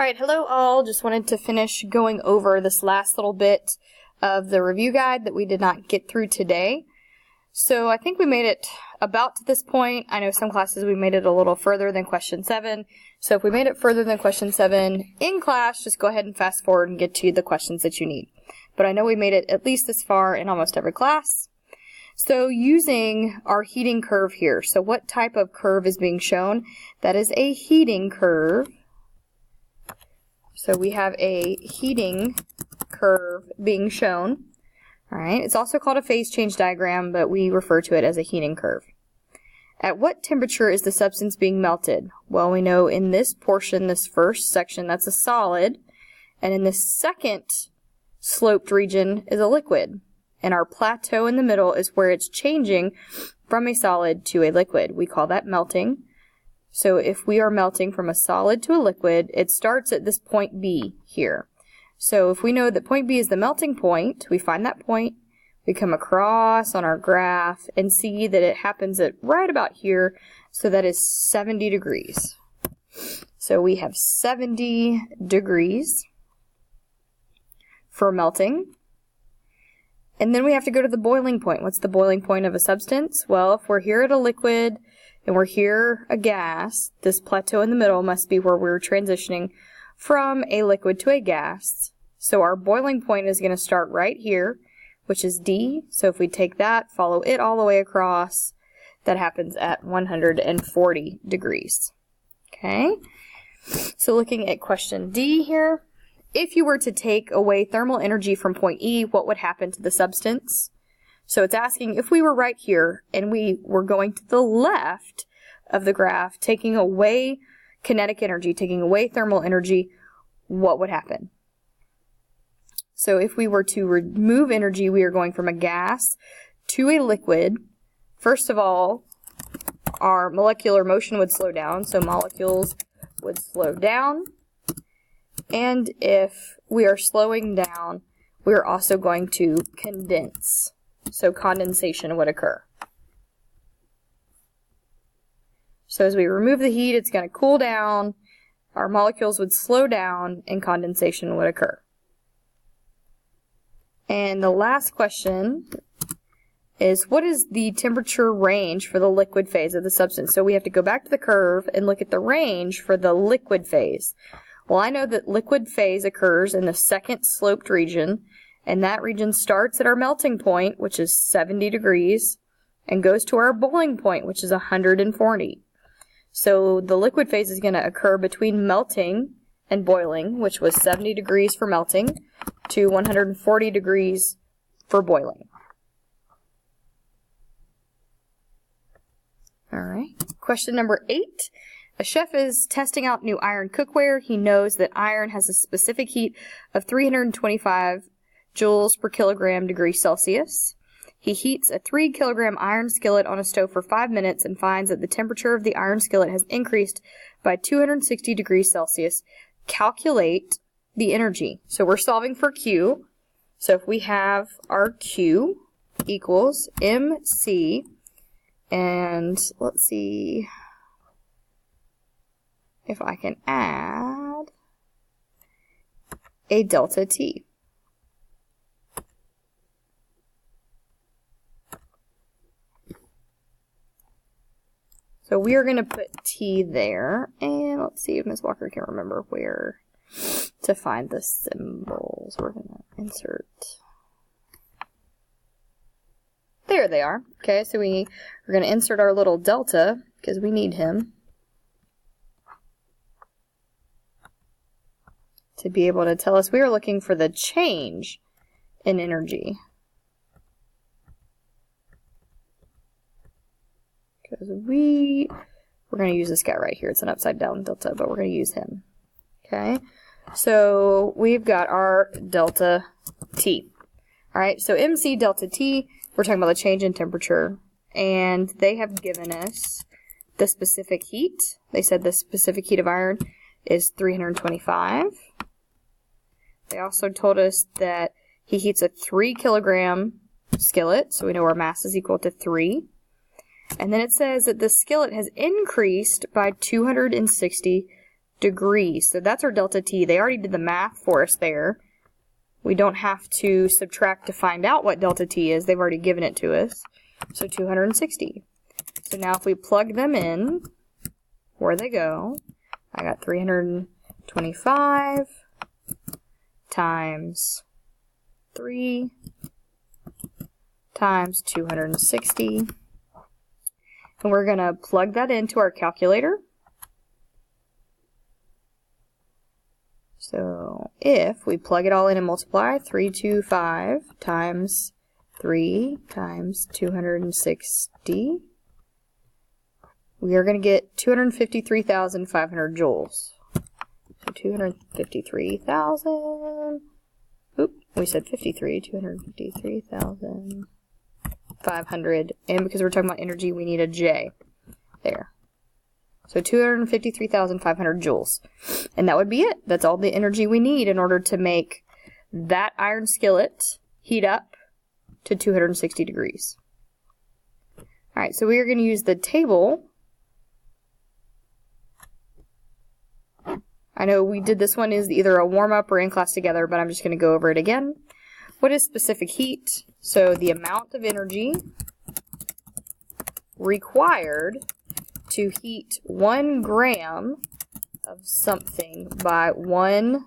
Alright, hello all. Just wanted to finish going over this last little bit of the review guide that we did not get through today. So I think we made it about to this point. I know some classes we made it a little further than question 7. So if we made it further than question 7 in class, just go ahead and fast forward and get to the questions that you need. But I know we made it at least this far in almost every class. So using our heating curve here. So what type of curve is being shown? That is a heating curve. So we have a heating curve being shown. Alright, it's also called a phase change diagram, but we refer to it as a heating curve. At what temperature is the substance being melted? Well, we know in this portion, this first section, that's a solid, and in the second sloped region is a liquid. And our plateau in the middle is where it's changing from a solid to a liquid. We call that melting. So if we are melting from a solid to a liquid, it starts at this point B here. So if we know that point B is the melting point, we find that point, we come across on our graph and see that it happens at right about here, so that is 70 degrees. So we have 70 degrees for melting. And then we have to go to the boiling point. What's the boiling point of a substance? Well, if we're here at a liquid and we're here a gas, this plateau in the middle must be where we're transitioning from a liquid to a gas. So our boiling point is going to start right here, which is D. So if we take that, follow it all the way across, that happens at 140 degrees. Okay? So looking at question D here, if you were to take away thermal energy from point E, what would happen to the substance? So it's asking if we were right here and we were going to the left of the graph, taking away kinetic energy, taking away thermal energy, what would happen? So if we were to remove energy, we are going from a gas to a liquid. First of all, our molecular motion would slow down, so molecules would slow down. And if we are slowing down, we are also going to condense. So condensation would occur. So as we remove the heat, it's going to cool down, our molecules would slow down, and condensation would occur. And the last question is, what is the temperature range for the liquid phase of the substance? So we have to go back to the curve and look at the range for the liquid phase. Well, I know that liquid phase occurs in the second sloped region, and that region starts at our melting point, which is 70 degrees, and goes to our boiling point, which is 140. So the liquid phase is going to occur between melting and boiling, which was 70 degrees for melting, to 140 degrees for boiling. Alright, question number 8. A chef is testing out new iron cookware. He knows that iron has a specific heat of 325 joules per kilogram degree Celsius. He heats a 3 kilogram iron skillet on a stove for 5 minutes and finds that the temperature of the iron skillet has increased by 260 degrees Celsius. Calculate the energy. So we're solving for Q. So if we have our Q equals MC, and let's see if I can add a delta T. So we are going to put T there, and let's see if Ms. Walker can remember where to find the symbols. We're going to insert. There they are. Okay, so we're going to insert our little delta, because we need him to be able to tell us we are looking for the change in energy. Because we're going to use this guy right here. It's an upside down delta, but we're going to use him. Okay, so we've got our delta T. Alright, so MC delta T, we're talking about the change in temperature. And they have given us the specific heat. They said the specific heat of iron is 325. They also told us that he heats a 3 kilogram skillet, so we know our mass is equal to 3. And then it says that the skillet has increased by 260 degrees. So that's our delta T. They already did the math for us there. We don't have to subtract to find out what delta T is. They've already given it to us. So 260. So now if we plug them in, where they go, I got 325 times 3 times 260. And we're going to plug that into our calculator. So if we plug it all in and multiply, 325 times 3 times 260, we are going to get 253,500 joules. So 253,000, we said 53, 253,500, and because we're talking about energy, we need a J there. So 253,500 joules. And that would be it. That's all the energy we need in order to make that iron skillet heat up to 260 degrees. Alright, so we are going to use the table. I know we did this one is either a warm-up or in class together, but I'm just going to go over it again. What is specific heat? So the amount of energy required to heat 1 gram of something by 1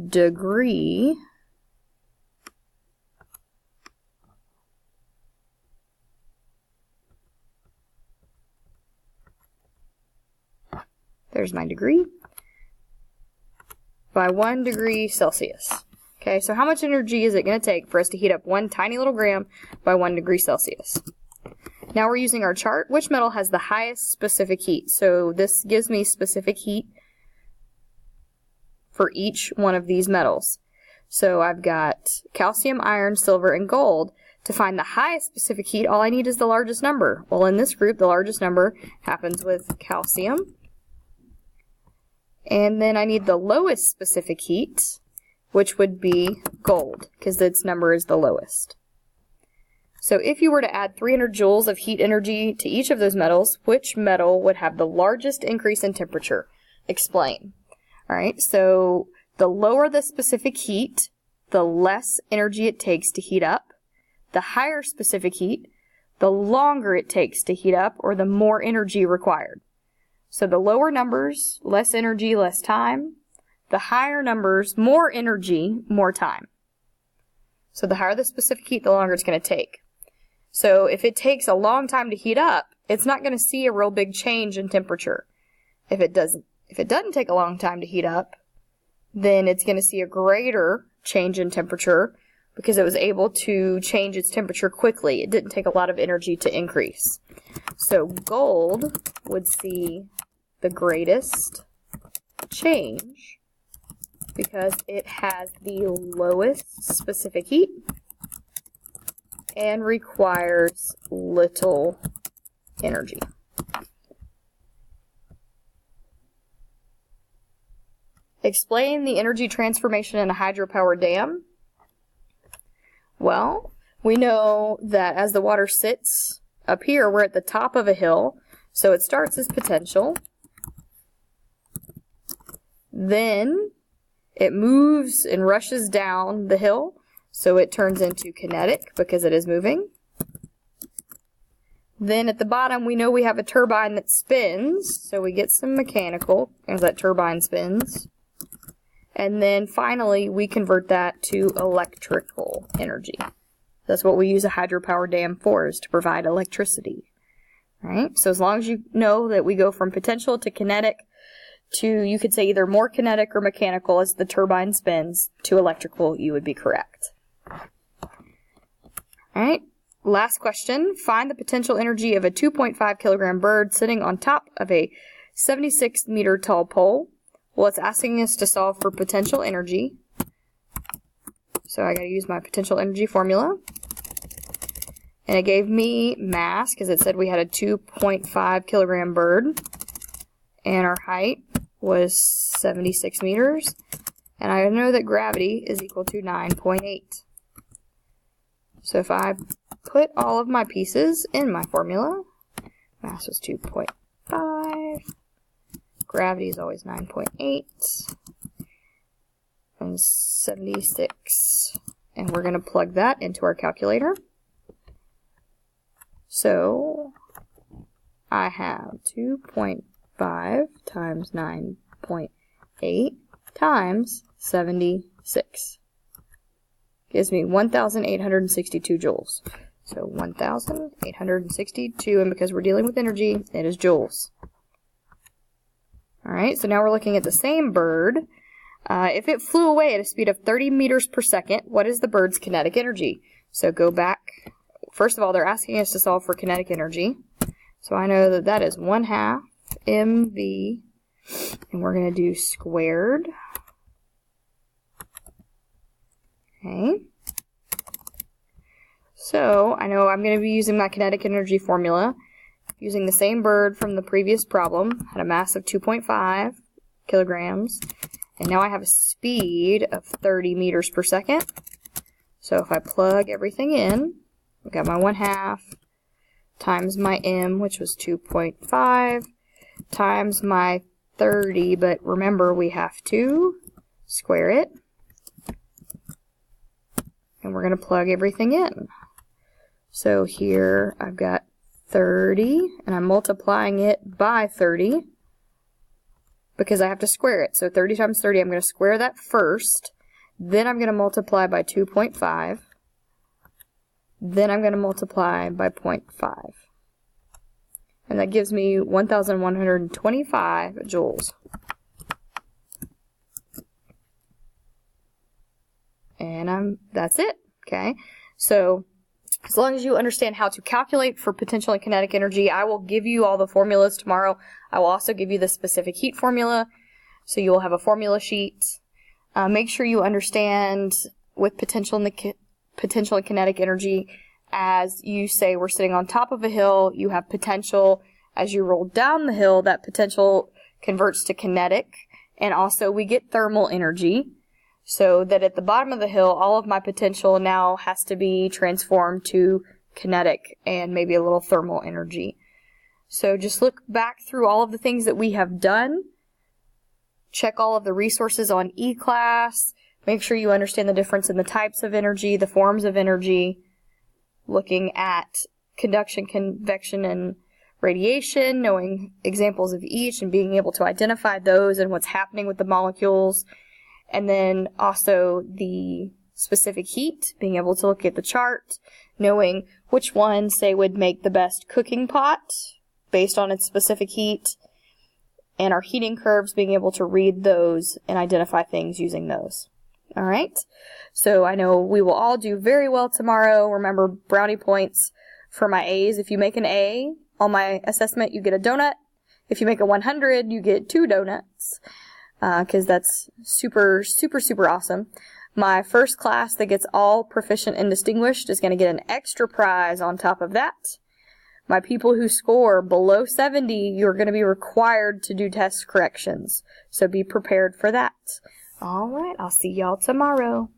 degree there's my degree by 1 degree Celsius. Okay, so how much energy is it going to take for us to heat up 1 tiny little gram by 1 degree Celsius? Now we're using our chart. Which metal has the highest specific heat? So this gives me specific heat for each one of these metals. So I've got calcium, iron, silver, and gold. To find the highest specific heat, all I need is the largest number. Well, in this group, the largest number happens with calcium. And then I need the lowest specific heat, which would be gold, because its number is the lowest. So if you were to add 300 joules of heat energy to each of those metals, which metal would have the largest increase in temperature? Explain. Alright, so the lower the specific heat, the less energy it takes to heat up. The higher specific heat, the longer it takes to heat up, or the more energy required. So the lower numbers, less energy, less time. The higher numbers, more energy, more time. So the higher the specific heat, the longer it's going to take. So if it takes a long time to heat up, it's not going to see a real big change in temperature. If it doesn't take a long time to heat up, then it's going to see a greater change in temperature because it was able to change its temperature quickly. It didn't take a lot of energy to increase. So gold would see the greatest change because it has the lowest specific heat and requires little energy. Explain the energy transformation in a hydropower dam. Well, we know that as the water sits up here, we're at the top of a hill, so it starts as potential. Then it moves and rushes down the hill, so it turns into kinetic because it is moving. Then at the bottom, we know we have a turbine that spins, so we get some mechanical as that turbine spins. And then finally, we convert that to electrical energy. That's what we use a hydropower dam for, is to provide electricity. Right? So as long as you know that we go from potential to kinetic to, you could say either more kinetic or mechanical as the turbine spins, to electrical, you would be correct. Alright, last question. Find the potential energy of a 2.5 kilogram bird sitting on top of a 76 meter tall pole. Well, it's asking us to solve for potential energy. So I gotta use my potential energy formula. And it gave me mass, because it said we had a 2.5 kilogram bird. And our height was 76 meters. And I know that gravity is equal to 9.8. So if I put all of my pieces in my formula, mass was 2.5, Gravity is always 9.8 and 76. And we're going to plug that into our calculator. So I have 2.5 times 9.8 times 76. Gives me 1,862 joules. So 1,862, and because we're dealing with energy, it is joules. Alright, so now we're looking at the same bird. If it flew away at a speed of 30 meters per second, what is the bird's kinetic energy? So go back. First of all, they're asking us to solve for kinetic energy. So I know that that is 1/2 mv, and we're going to do squared. Okay. So I know I'm going to be using my kinetic energy formula, using the same bird from the previous problem, had a mass of 2.5 kilograms, and now I have a speed of 30 meters per second. So if I plug everything in, I've got my 1/2 times my m, which was 2.5, times my 30, but remember we have to square it. And we're going to plug everything in. So here I've got 30, and I'm multiplying it by 30 because I have to square it. So 30 times 30, I'm going to square that first, then I'm going to multiply by 2.5, then I'm going to multiply by 0.5. And that gives me 1,125 joules. And that's it, okay? So as long as you understand how to calculate for potential and kinetic energy, I will give you all the formulas tomorrow. I will also give you the specific heat formula, so you will have a formula sheet. Make sure you understand with potential and kinetic energy, as you say we're sitting on top of a hill, you have potential. As you roll down the hill, that potential converts to kinetic, and also we get thermal energy. So that at the bottom of the hill, all of my potential now has to be transformed to kinetic and maybe a little thermal energy. So just look back through all of the things that we have done. Check all of the resources on E-Class. Make sure you understand the difference in the types of energy, the forms of energy, looking at conduction, convection, and radiation, knowing examples of each and being able to identify those and what's happening with the molecules. And then also the specific heat, being able to look at the chart, knowing which one, say, would make the best cooking pot based on its specific heat, and our heating curves, being able to read those and identify things using those. All right? So I know we will all do very well tomorrow. Remember, brownie points for my A's. If you make an A on my assessment, you get a donut. If you make a 100, you get 2 donuts. Because that's super, super, super awesome. My first class that gets all proficient and distinguished is going to get an extra prize on top of that. My people who score below 70, you're going to be required to do test corrections. So be prepared for that. All right, I'll see y'all tomorrow.